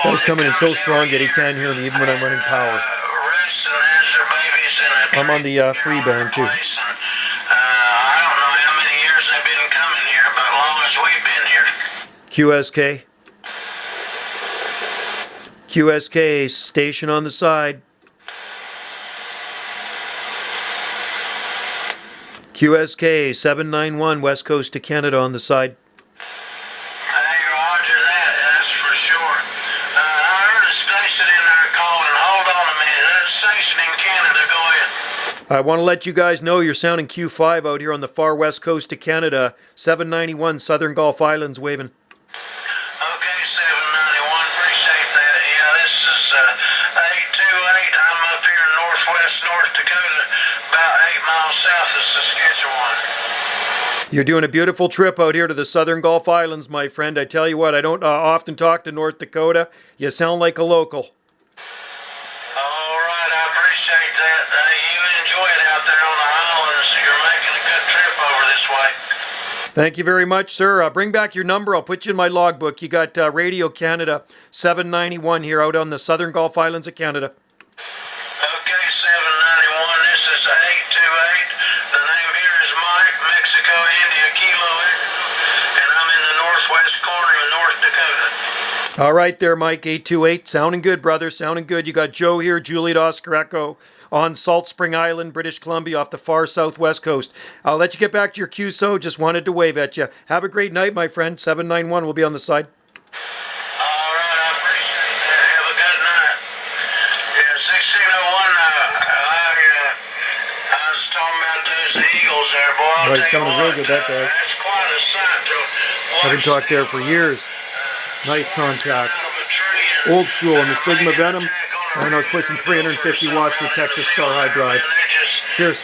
Guy's coming in so strong that he can't hear me even when I'm running power. I'm on the free band too. I don't know how many years they've been coming here, but as long as we've been here. QSK, station on the side. QSK 791 West Coast to Canada on the side. Hey, roger that, that's for sure. I heard a station in there calling. Hold on a minute. That's a station in Canada. Go ahead. I want to let you guys know you're sounding Q5 out here on the far west coast of Canada. 791 Southern Gulf Islands waving. Okay, 791. Appreciate that. Yeah, this is 828. I'm up here in northwest North Dakota, about 8 miles south of Saskatchewan. You're doing a beautiful trip out here to the Southern Gulf Islands, my friend. I tell you what, I don't often talk to North Dakota. You sound like a local. All right, I appreciate that. You enjoy it out there on the islands. You're making a good trip over this way. Thank you very much, sir. Bring back your number. I'll put you in my logbook. You got Radio Canada 791 here out on the Southern Gulf Islands of Canada. Okay, 791. This is 828. The name here is Mike, Mexico, India, Kilo, and I'm in the northwest corner of North Dakota. All right there, Mike, 828. Sounding good, brother. Sounding good. You got Joe here, Juliet Oscar Echo, on Salt Spring Island, British Columbia, off the far southwest coast. I'll let you get back to your QSO. Just wanted to wave at you. Have a great night, my friend. 791 will be on the side. All right, I appreciate that. Have a good night. Yeah, 1601, I was talking about those eagles there, boy. Oh, he's coming real good, that guy. That's quite a sight to watch. Haven't talked there for years. Nice contact. Old school on the Sigma Venom. And I was pushing 350 watts for Texas Star High Drive. Cheers.